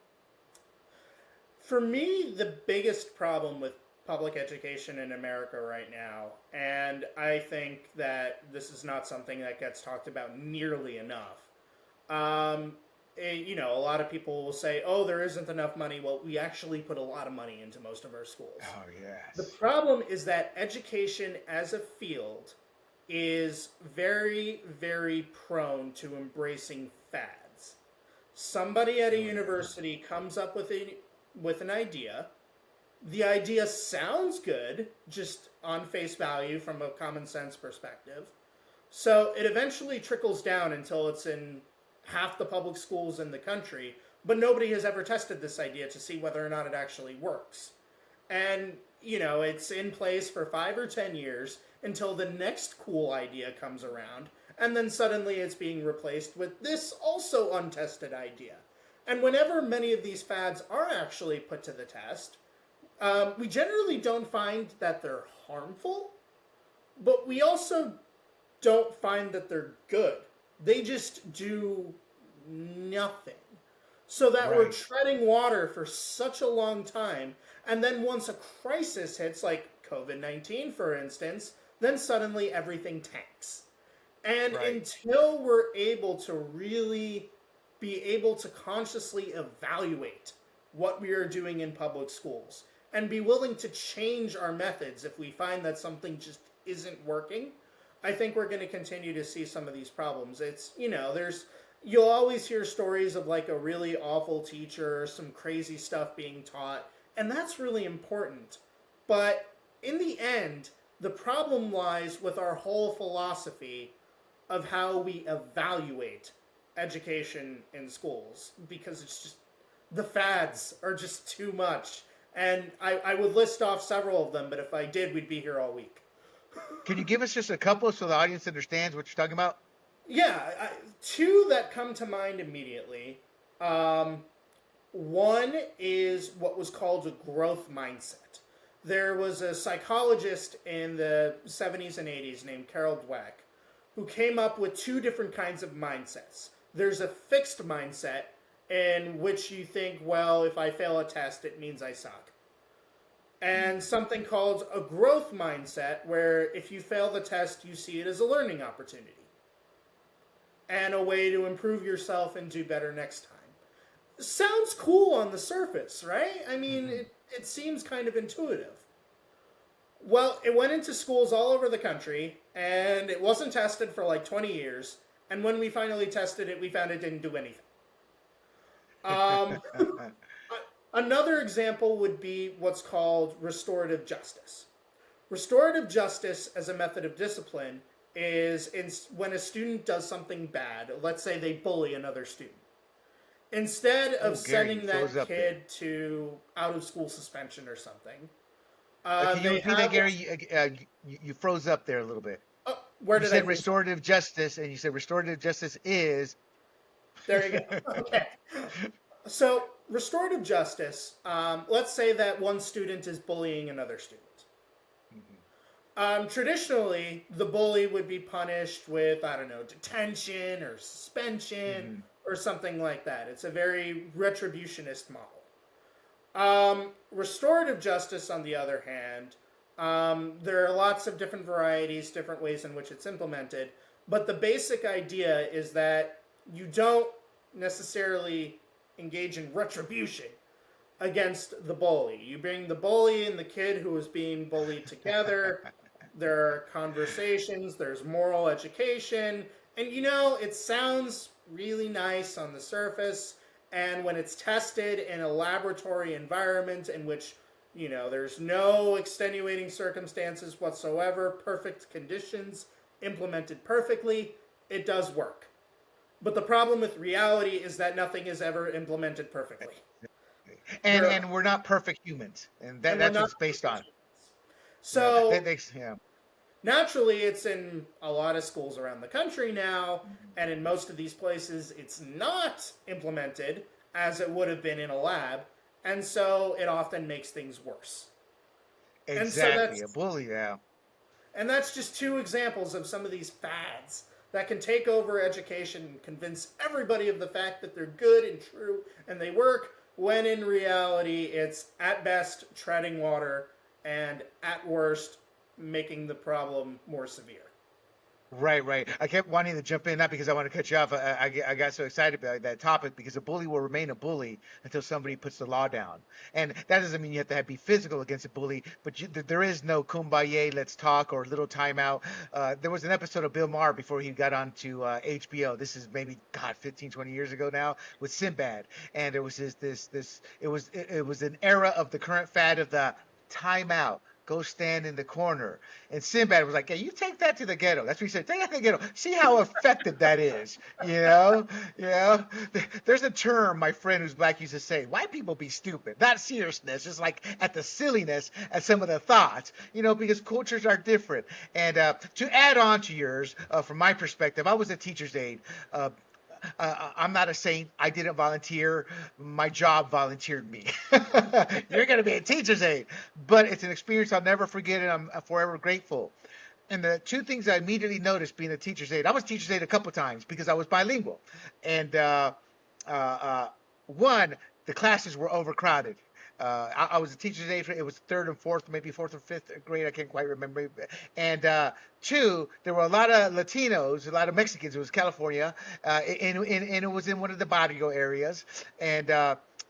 For me, the biggest problem with public education in America right now, and I think that this is not something that gets talked about nearly enough. A lot of people will say, "Oh, there isn't enough money." Well, we actually put a lot of money into most of our schools. Oh, The yes. problem is that education as a field is very, very prone to embracing fads. Somebody at a Oh, yeah. university comes up with an idea. The idea sounds good, just on face value from a common sense perspective. So it eventually trickles down until it's in half the public schools in the country, but nobody has ever tested this idea to see whether or not it actually works. And, it's in place for 5 or 10 years until the next cool idea comes around, and then suddenly it's being replaced with this also untested idea. And whenever many of these fads are actually put to the test, we generally don't find that they're harmful, but we also don't find that they're good. They just do nothing. So that we're Right. treading water for such a long time, and then once a crisis hits, like COVID-19, for instance, then suddenly everything tanks. And Right. until we're able to really be able to consciously evaluate what we are doing in public schools and be willing to change our methods if we find that something just isn't working, I think we're going to continue to see some of these problems. You'll always hear stories of like a really awful teacher, some crazy stuff being taught, and that's really important. But in the end, the problem lies with our whole philosophy of how we evaluate education in schools, because it's just the fads are just too much. And I would list off several of them, but if I did, we'd be here all week. Can you give us just a couple so the audience understands what you're talking about? Yeah, two that come to mind immediately. Um, One is what was called a growth mindset. There was a psychologist in the 70s and 80s named Carol Dweck who came up with two different kinds of mindsets. There's a fixed mindset in which you think, well, if I fail a test, it means I suck. And something called a growth mindset, where if you fail the test, you see it as a learning opportunity and a way to improve yourself and do better next time. Sounds cool on the surface, right? I mean, Hmm. it seems kind of intuitive. Well, it went into schools all over the country, and it wasn't tested for like 20 years. And when we finally tested it, we found it didn't do anything. Um, Another example would be what's called restorative justice. Restorative justice as a method of discipline is when a student does something bad, let's say they bully another student. Instead of Oh, Gary, you sending froze that up there. kid to out of school suspension or something, Can you they repeat that, have Gary? what's. You froze up there a little bit. Oh, where You did I said lose you? restorative justice, and you said restorative justice is. There you go. Okay. So, restorative justice, let's say that one student is bullying another student. Mhm. Traditionally, the bully would be punished with, I don't know, detention or suspension Mhm. or something like that. It's a very retributionist model. Restorative justice, on the other hand, there are lots of different varieties, different ways in which it's implemented, but the basic idea is that you don't necessarily engage in retribution against the bully. You bring the bully and the kid who is being bullied together. There are conversations, there's moral education, and it sounds really nice on the surface. And when it's tested in a laboratory environment in which, there's no extenuating circumstances whatsoever, perfect conditions, implemented perfectly, it does work. But the problem with reality is that nothing is ever implemented perfectly. and There, and we're not perfect humans, and and we're that's what not it's based perfect on. humans. Yeah. So Yeah. naturally, it's in a lot of schools around the country now, and in most of these places, it's not implemented as it would have been in a lab, and so it often makes things worse. And so Exactly. A that's bully. Yeah. and that's just two examples of some of these fads that can take over education and convince everybody of the fact that they're good and true and they work, when in reality it's at best treading water and at worst making the problem more severe. Right, right. I kept wanting to jump in, not because I want to cut you off. I got so excited about that topic because a bully will remain a bully until somebody puts the law down. And that doesn't mean you have to be physical against a bully, but there is no kumbaya, let's talk, or little timeout. There was an episode of Bill Maher before he got on to HBO. This is maybe, God, 15, 20 years ago now, with Sinbad. And there was it was an era of the current fad of the timeout. Go stand in the corner. And Sinbad was like, "Yeah, you take that to the ghetto." That's what he said. Take that to the ghetto. See how effective that is. You know, you know. There's a term my friend who's black used to say: "White people be stupid, not seriousness." Just like at the silliness at some of the thoughts. You know, because cultures are different. And to add on to yours, from my perspective, I was a teacher's aide. I'm not a saint. I didn't volunteer. My job volunteered me. You're going to be a teacher's aide. But it's an experience I'll never forget, and I'm forever grateful. And the two things I immediately noticed being a teacher's aide, I was teacher's aide a couple times because I was bilingual. And one, the classes were overcrowded. I was a teacher's aide. It was third and fourth, maybe fourth or fifth grade. I can't quite remember. And two, there were a lot of Latinos, a lot of Mexicans. It was California, and it was in one of the barrio areas, and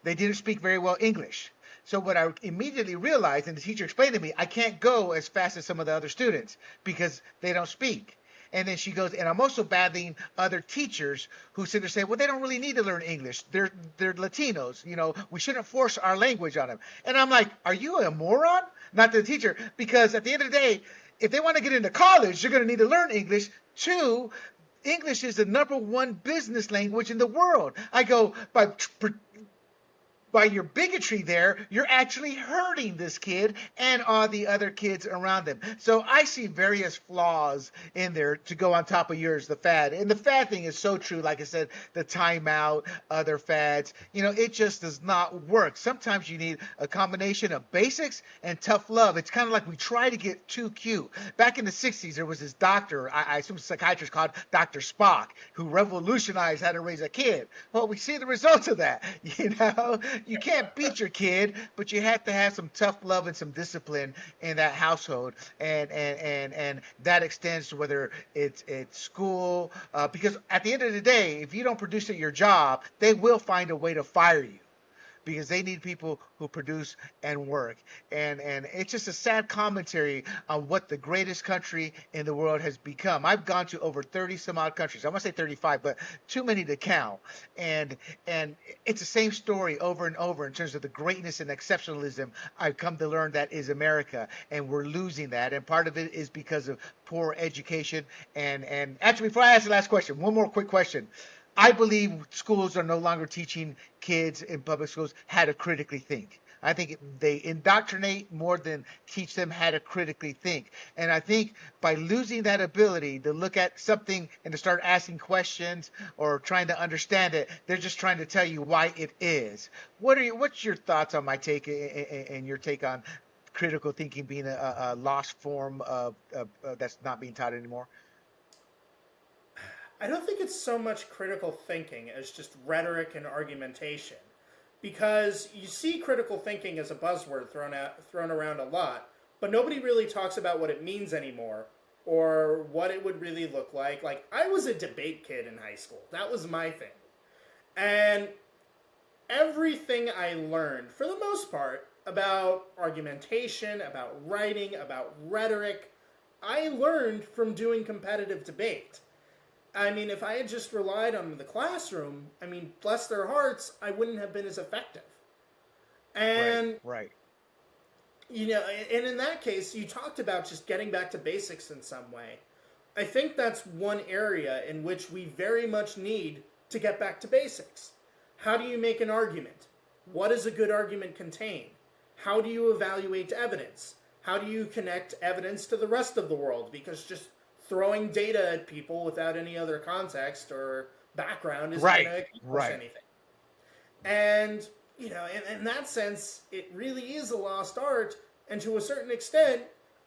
they didn't speak very well English. So what I immediately realized, and the teacher explained to me, I can't go as fast as some of the other students because they don't speak. And then she goes, and I'm also battling other teachers who sit there saying, well, they don't really need to learn English. They're Latinos. You know, we shouldn't force our language on them. And I'm like, are you a moron? Not the teacher, because at the end of the day, if they want to get into college, you're going to need to learn English. Two, English is the #1 business language in the world. I go, by your bigotry there, you're actually hurting this kid and all the other kids around them. So I see various flaws in there to go on top of yours, the fad. And the fad thing is so true. Like I said, the timeout, other fads, you know, it just does not work. Sometimes you need a combination of basics and tough love. It's kind of like we try to get too cute. Back in the 60s, there was this doctor, I assume a psychiatrist called Dr. Spock, who revolutionized how to raise a kid. Well, we see the results of that, you know? You can't beat your kid, but you have to have some tough love and some discipline in that household, and that extends to whether it's school, because at the end of the day, if you don't produce at your job, they will find a way to fire you because they need people who produce and work. And it's just a sad commentary on what the greatest country in the world has become. I've gone to over 30 some odd countries. I want to say 35, but too many to count. And it's the same story over and over in terms of the greatness and exceptionalism I've come to learn that is America, and we're losing that. And part of it is because of poor education. And actually, before I ask the last question, one more quick question. I believe schools are no longer teaching kids in public schools how to critically think. I think they indoctrinate more than teach them how to critically think. And I think by losing that ability to look at something and to start asking questions or trying to understand it, they're just trying to tell you why it is. What's your thoughts on my take and your take on critical thinking being a lost form of that's not being taught anymore? I don't think it's so much critical thinking as just rhetoric and argumentation. Because you see critical thinking as a buzzword thrown around a lot, but nobody really talks about what it means anymore or what it would really look like. Like, I was a debate kid in high school. That was my thing. And everything I learned, for the most part, about argumentation, about writing, about rhetoric, I learned from doing competitive debate. I mean, if I had just relied on the classroom, I mean, bless their hearts, I wouldn't have been as effective. And, Right. you know, and in that case, you talked about just getting back to basics in some way. I think that's one area in which we very much need to get back to basics. How do you make an argument? What does a good argument contain? How do you evaluate evidence? How do you connect evidence to the rest of the world? Because just throwing data at people without any other context or background isn't going Right, to accomplish right. anything. And, in that sense, it really is a lost art. And to a certain extent,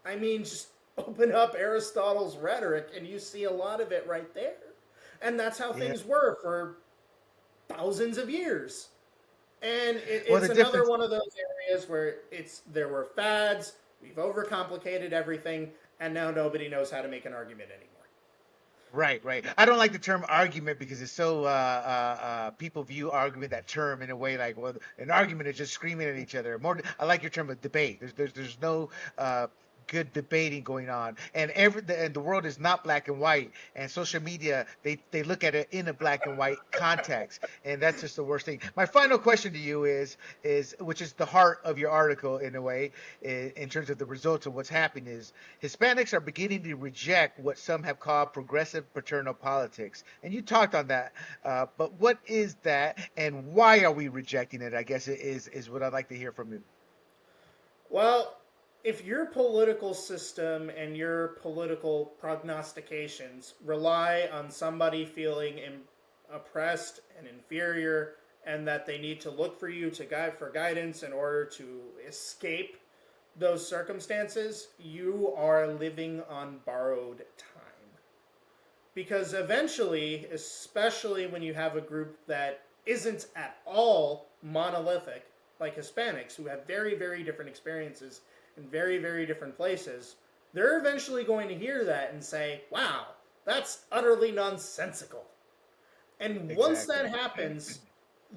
I mean, just open up Aristotle's rhetoric and you see a lot of it right there. And that's how Yeah. things were for thousands of years. And Well, it's the another difference. one of those areas where there were fads, we've overcomplicated everything, and now nobody knows how to make an argument anymore. Right, right. I don't like the term argument because it's so people view argument, that term, in a way like, well, an argument is just screaming at each other. More, I like your term of debate. There's no good debating going on, and the world is not black and white. And social media, they look at it in a black and white context, and that's just the worst thing. My final question to you is which is the heart of your article in a way, in terms of the results of what's happening, is Hispanics are beginning to reject what some have called progressive paternal politics. And you talked on that, but what is that, and why are we rejecting it? I guess is what I'd like to hear from you. Well, if your political system and your political prognostications rely on somebody feeling oppressed and inferior, and that they need to look for you to guide for guidance in order to escape those circumstances, you are living on borrowed time. Because eventually, especially when you have a group that isn't at all monolithic, like Hispanics, who have very, very different experiences in very, very different places, they're eventually going to hear that and say, wow, that's utterly nonsensical. And once Exactly. that happens,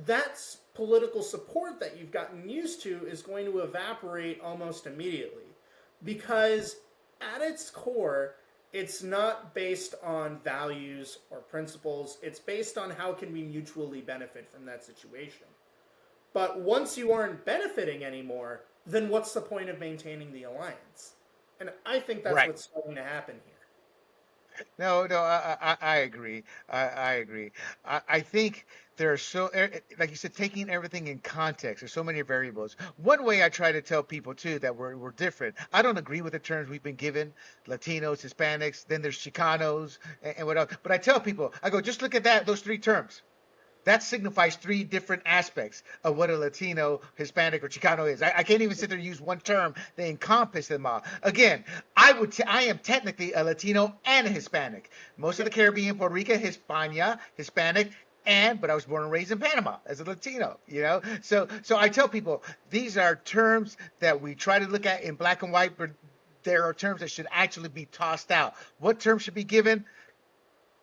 that's political support that you've gotten used to is going to evaporate almost immediately. Because at its core, it's not based on values or principles. It's based on how can we mutually benefit from that situation. But once you aren't benefiting anymore, then what's the point of maintaining the alliance? And I think that's Right. what's starting to happen here. No, no, I agree. I agree. I think there are like you said, taking everything in context. There's so many variables. One way I try to tell people too that we're different. I don't agree with the terms we've been given: Latinos, Hispanics. Then there's Chicanos and what else. But I tell people, I go, just look at those three terms. That signifies three different aspects of what a Latino, Hispanic, or Chicano is. I can't even sit there and use one term that encompasses them all. Again, I am technically a Latino and a Hispanic. Most of the Yep. Caribbean, Puerto Rico, Hispania, Hispanic, but I was born and raised in Panama as a Latino. So I tell people these are terms that we try to look at in black and white, but there are terms that should actually be tossed out. What terms should be given?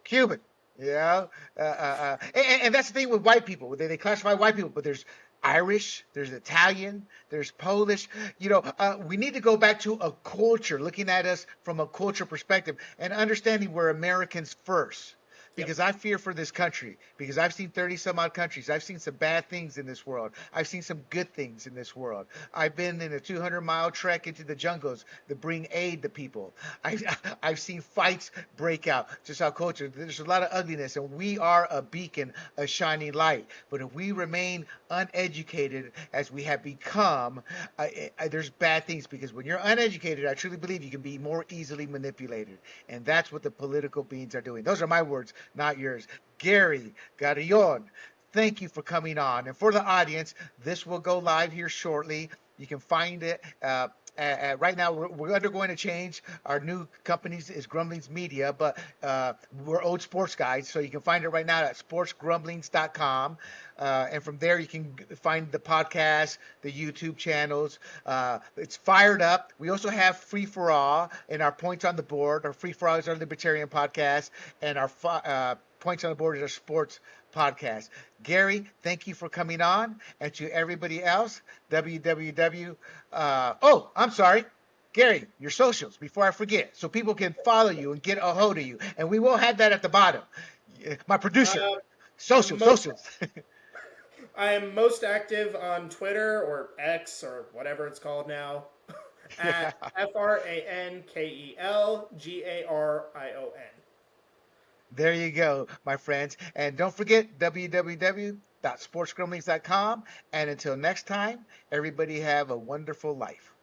Cuban. You know, and that's the thing with white people. They classify white people, but there's Irish, there's Italian, there's Polish. We need to go back to a culture, looking at us from a culture perspective, and understanding we're Americans first. Yep. Because I fear for this country, because I've seen 30 some odd countries. I've seen some bad things in this world. I've seen some good things in this world. I've been in a 200-mile trek into the jungles to bring aid to people. I've seen fights break out. Just our culture. There's a lot of ugliness, and we are a beacon, a shining light. But if we remain uneducated as we have become, there's bad things, because when you're uneducated, I truly believe you can be more easily manipulated. And that's what the political beings are doing. Those are my words, not yours. Gary, Garion, thank you for coming on. And for the audience, this will go live here shortly. You can find it. Right now, we're undergoing a change. Our new company is Grumblings Media, but we're old sports guys, so you can find it right now at sportsgrumblings.com. And from there, you can find the podcast, the YouTube channels. It's fired up. We also have Free for All and our Points on the Board. Our Free for All is our libertarian podcast, and our Points on the Board is our sports podcast. Gary, thank you for coming on. And to everybody else, www. I'm sorry. Gary, your socials, before I forget, so people can follow you and get a hold of you. And we will have that at the bottom. My producer, Uh, I'm most socials. I am most active on Twitter or X or whatever it's called now Yeah. at FrankelGarion. There you go, my friends. And don't forget www.sportsgrumblings.com. And until next time, everybody have a wonderful life.